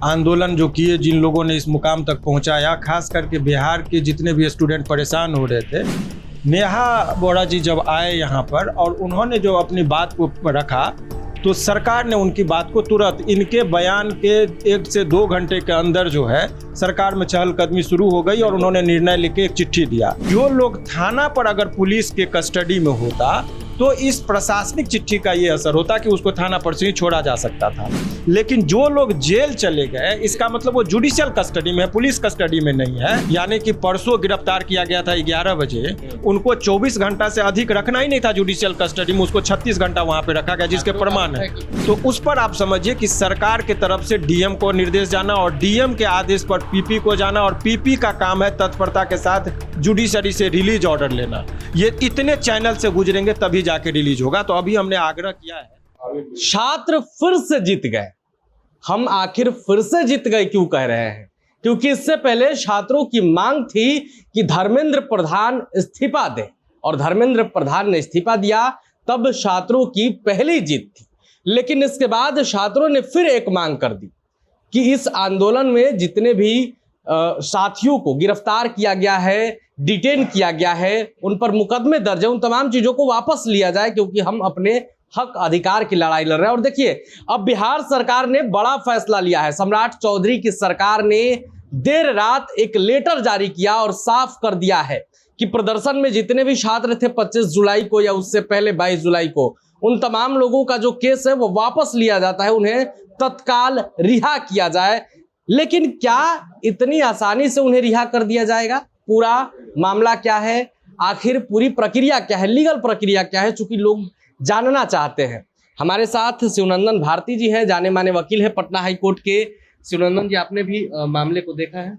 आंदोलन जो किए, जिन लोगों ने इस मुकाम तक पहुंचाया, खास करके बिहार के जितने भी स्टूडेंट परेशान हो रहे थे, नेहा बोरा जी जब आए यहाँ पर और उन्होंने जो अपनी बात को रखा, तो सरकार ने उनकी बात को तुरंत इनके बयान के 1 से 2 घंटे के अंदर जो है सरकार में चहलकदमी शुरू हो गई और उन्होंने निर्णय लेके एक चिट्ठी दिया। जो लोग थाना पर अगर पुलिस के कस्टडी में होता तो इस प्रशासनिक चिट्ठी का ये असर होता कि उसको थाना पर से ही छोड़ा जा सकता था, लेकिन जो लोग जेल चले गए इसका मतलब वो जुडिशियल कस्टडी में है, पुलिस कस्टडी में नहीं है। यानी कि परसों गिरफ्तार किया गया था 11 बजे, उनको 24 घंटा से अधिक रखना ही नहीं था जुडिशियल कस्टडी में, उसको 36 घंटा वहां पे रखा गया, जिसके प्रमाण है। तो उस पर आप समझिए कि सरकार की तरफ से डीएम को निर्देश जाना और डीएम के आदेश पर पीपी को जाना, और पीपी का काम है तत्परता के साथ जुडिशरी से रिलीज ऑर्डर लेना। ये इतने चैनल से गुजरेंगे तभी जाके रिलीज होगा। तो अभी हमने आग्रह किया है। छात्र फिर से जीत गए। हम आखिर फिर से जीत गए क्यों कह रहे हैं? क्योंकि इससे पहले छात्रों की मांग थी कि धर्मेंद्र प्रधान इस्तीफा दे, और धर्मेंद्र प्रधान ने इस्तीफा दिया, तब छात्रों की पहली जीत थी। लेकिन इसके बाद छात्रों ने फिर एक मांग कर दी कि इस आंदोलन में जितने भी साथियों को गिरफ्तार किया गया है, डिटेन किया गया है, उन पर मुकदमे दर्ज है, उन तमाम चीजों को वापस लिया जाए, क्योंकि हम अपने हक अधिकार की लड़ाई लड़ रहे हैं। और देखिए, अब बिहार सरकार ने बड़ा फैसला लिया है। सम्राट चौधरी की सरकार ने देर रात एक लेटर जारी किया और साफ कर दिया है कि प्रदर्शन में जितने भी छात्र थे 25 जुलाई को या उससे पहले 22 जुलाई को, उन तमाम लोगों का जो केस है वो वापस लिया जाता है, उन्हें तत्काल रिहा किया जाए। लेकिन क्या इतनी आसानी से उन्हें रिहा कर दिया जाएगा? पूरा मामला क्या है, आखिर पूरी प्रक्रिया क्या है, लीगल प्रक्रिया क्या है, चूंकि लोग जानना चाहते हैं। हमारे साथ शिवनंदन भारती जी हैं, जाने माने वकील है पटना हाई कोर्ट के। शिवनंदन जी, आपने भी मामले को देखा है?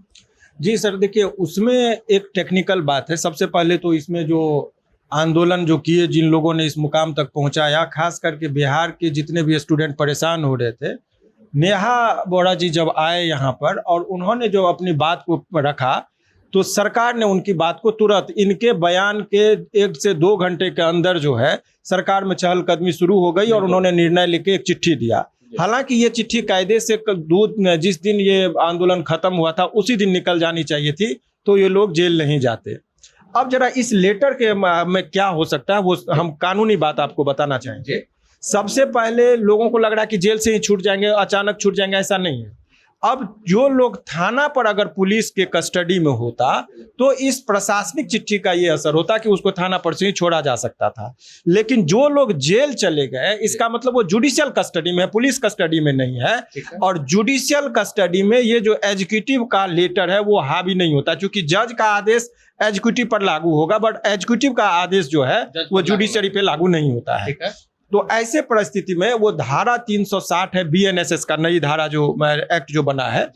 जी सर, देखिए उसमें एक टेक्निकल बात है। सबसे पहले तो इसमें जो आंदोलन जो किए, जिन लोगों ने इस मुकाम तक पहुंचाया, खास करके बिहार के जितने भी स्टूडेंट परेशान हो रहे थे, नेहा बोरा जी जब आए यहाँ पर और उन्होंने जो अपनी बात को रखा, तो सरकार ने उनकी बात को तुरंत इनके बयान के 1 से 2 घंटे के अंदर जो है सरकार में चहलकदमी शुरू हो गई और उन्होंने निर्णय लेके एक चिट्ठी दिया। हालांकि ये चिट्ठी कायदे से जिस दिन ये आंदोलन खत्म हुआ था उसी दिन निकल जानी चाहिए थी, तो ये लोग जेल नहीं जाते। अब जरा इस लेटर के में क्या हो सकता है वो हम कानूनी बात आपको बताना चाहेंगे। सबसे पहले लोगों को लग रहा है कि जेल से ही छूट जाएंगे, अचानक छूट जाएंगे, ऐसा नहीं है। अब जो लोग थाना पर अगर पुलिस के कस्टडी में होता तो इस प्रशासनिक चिट्ठी का ये असर होता कि उसको थाना पर से ही छोड़ा जा सकता था, लेकिन जो लोग जेल चले गए इसका मतलब वो जुडिशियल कस्टडी में है, पुलिस कस्टडी में नहीं है। और जुडिशियल कस्टडी में ये जो एग्जीक्यूटिव का लेटर है वो हावी नहीं होता, क्योंकि जज का आदेश एग्जीक्यूटिव पर लागू होगा, बट एग्जीक्यूटिव का आदेश जो है वो जुडिशरी पे लागू नहीं होता है। तो ऐसे परिस्थिति में वो धारा 360 है बीएनएसएस का, नई धारा जो एक्ट जो बना है,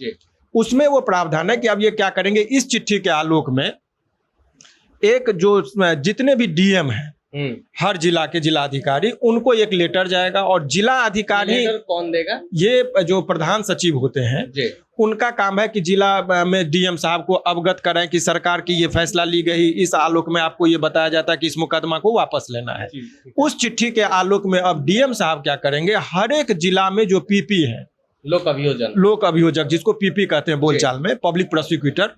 उसमें वो प्रावधान है कि अब ये क्या करेंगे, इस चिट्ठी के आलोक में एक जो जितने भी डीएम हैं हर जिला के जिला अधिकारी, उनको एक लेटर जाएगा और जिला अधिकारी कौन देगा? ये जो प्रधान सचिव होते हैं उनका काम है कि जिला में डीएम साहब को अवगत कराएं कि सरकार की ये फैसला ली गई, इस आलोक में आपको ये बताया जाता है कि इस मुकदमा को वापस लेना है। उस चिट्ठी के आलोक में अब डीएम साहब क्या करेंगे, हर एक जिला में जो पीपी है, लोक अभियोजक जिसको पीपी कहते हैं बोलचाल में, पब्लिक प्रोसिक्यूटर,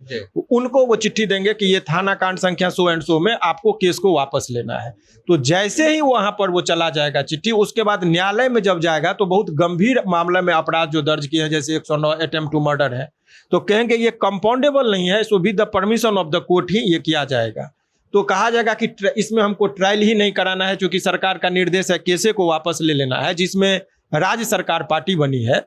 उनको वो चिट्ठी देंगे कि ये थाना कांड संख्या सो एंड सो में आपको केस को वापस लेना है। तो जैसे ही वहां पर वो चला जाएगा चिट्ठी, उसके बाद न्यायालय में जब जाएगा तो बहुत गंभीर मामला में अपराध जो दर्ज किए हैं, जैसे 109 अटेम्प्ट टू मर्डर है, तो कहेंगे ये कंपाउंडेबल नहीं है, so with the permission of the court ही ये किया जाएगा। तो कहा जाएगा कि इसमें हमको ट्रायल ही नहीं कराना है, क्योंकि सरकार का निर्देश है केसे को वापस ले लेना है, जिसमें राज्य सरकार पार्टी बनी है।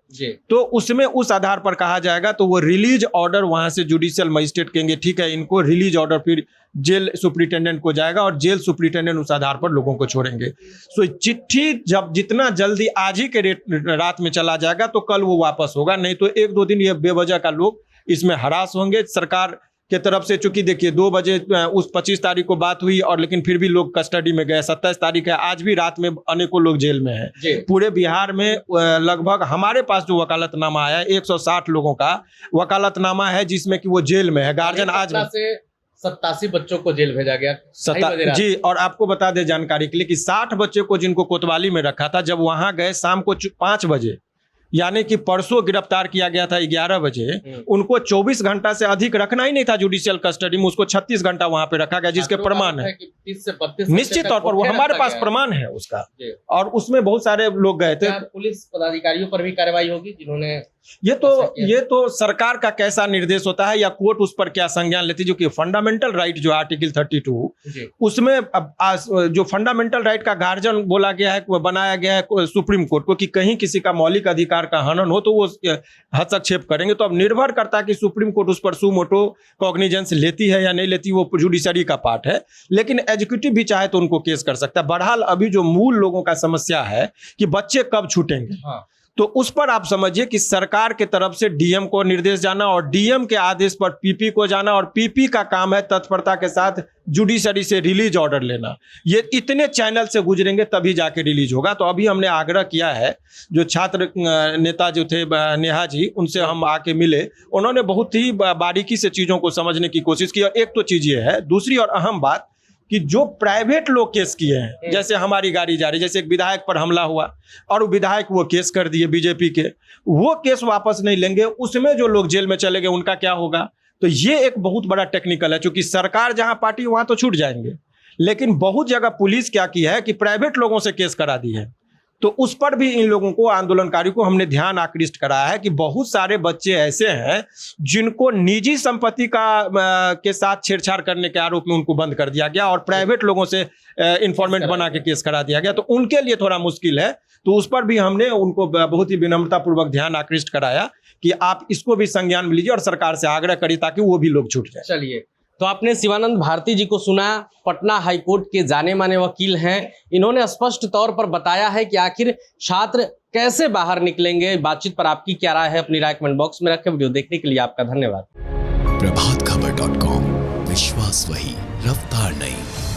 तो उसमें उस आधार पर कहा जाएगा, तो वो रिलीज ऑर्डर वहां से जुडिशियल मजिस्ट्रेट कहेंगे ठीक है इनको रिलीज ऑर्डर, फिर जेल सुप्रिंटेंडेंट को जाएगा और जेल सुप्रिंटेंडेंट उस आधार पर लोगों को छोड़ेंगे। सो चिट्ठी जब जितना जल्दी आज ही के रात में चला जाएगा तो कल वो वापस होगा, नहीं तो 1-2 दिन ये बेवजह का लोग इसमें हरास होंगे। सरकार के तरफ से चूंकि देखिए 2 बजे उस 25 तारीख को बात हुई और लेकिन फिर भी लोग कस्टडी में गए, 27 तारीख है, आज भी रात में अनेकों लोग जेल में हैं। पूरे बिहार में लगभग हमारे पास जो वकालतनामा आया 160 लोगों का वकालतनामा है, जिसमें कि वो जेल में है। गार्जियन आज 87 बच्चों को जेल भेजा गया जी। और आपको बता दें जानकारी के लिए कि 60 बच्चे को जिनको कोतवाली में रखा था, जब वहां गए शाम को 5 बजे यानी कि परसों गिरफ्तार किया गया था 11 बजे, उनको 24 घंटा से अधिक रखना ही नहीं था जुडिशियल कस्टडी में, उसको 36 घंटा वहां पे रखा गया, जिसके प्रमाण है निश्चित तौर पर, वो हमारे पास प्रमाण है उसका। और उसमें बहुत सारे लोग गए थे। पुलिस पदाधिकारियों पर भी कार्रवाई होगी जिन्होंने ये तो सरकार का कैसा निर्देश होता है या कोर्ट उस पर क्या संज्ञान लेती है, जो कि फंडामेंटल राइट जो आर्टिकल 32 उसमें जो फंडामेंटल राइट का गार्जियन बोला गया है, बनाया गया है सुप्रीम कोर्ट को कि कहीं किसी का मौलिक अधिकार का हनन हो तो वो हस्तक्षेप करेंगे। तो अब निर्भर करता है कि सुप्रीम कोर्ट उस पर सुमोटो कॉग्निजेंस लेती है या नहीं लेती, वो जुडिशरी का पार्ट है। लेकिन एग्जीक्यूटिव भी चाहे तो उनको केस कर सकता है। बहरहाल अभी जो मूल लोगों का समस्या है कि बच्चे कब छूटेंगे, तो उस पर आप समझिए कि सरकार के तरफ से डीएम को निर्देश जाना और डीएम के आदेश पर पीपी को जाना, और पीपी का काम है तत्परता के साथ जुडिशरी से रिलीज ऑर्डर लेना। ये इतने चैनल से गुजरेंगे तभी जाके रिलीज होगा। तो अभी हमने आग्रह किया है, जो छात्र नेता जो थे नेहा जी, उनसे हम आके मिले, उन्होंने बहुत ही बारीकी से चीजों को समझने की कोशिश की। और एक तो चीज ये है, दूसरी और अहम बात कि जो प्राइवेट लोग केस किए हैं, जैसे हमारी गाड़ी जा रही, जैसे एक विधायक पर हमला हुआ और विधायक वो केस कर दिए बीजेपी के, वो केस वापस नहीं लेंगे, उसमें जो लोग जेल में चले गए उनका क्या होगा। तो ये एक बहुत बड़ा टेक्निकल है, क्योंकि सरकार जहां पार्टी वहां तो छूट जाएंगे, लेकिन बहुत जगह पुलिस क्या की है कि प्राइवेट लोगों से केस करा दी है। तो उस पर भी इन लोगों को, आंदोलनकारियों को हमने ध्यान आकृष्ट कराया है कि बहुत सारे बच्चे ऐसे हैं जिनको निजी संपत्ति के साथ छेड़छाड़ करने के आरोप में उनको बंद कर दिया गया और प्राइवेट लोगों से इंफॉर्मेंट बना के केस करा दिया गया। तो उनके लिए थोड़ा मुश्किल है। तो उस पर भी हमने उनको बहुत ही विनम्रतापूर्वक ध्यान आकृष्ट कराया कि आप इसको भी संज्ञान में लीजिए और सरकार से आग्रह करिए ताकि वो भी लोग छूट जाए। चलिए, तो आपने शिवानंद भारती जी को सुना, पटना हाईकोर्ट के जाने माने वकील हैं। इन्होंने स्पष्ट तौर पर बताया है कि आखिर छात्र कैसे बाहर निकलेंगे। बातचीत पर आपकी क्या राय है, अपनी राय कमेंट बॉक्स में रखें। वीडियो देखने के लिए आपका धन्यवाद। प्रभातखबर.com, विश्वास वही, रफ्तार नहीं।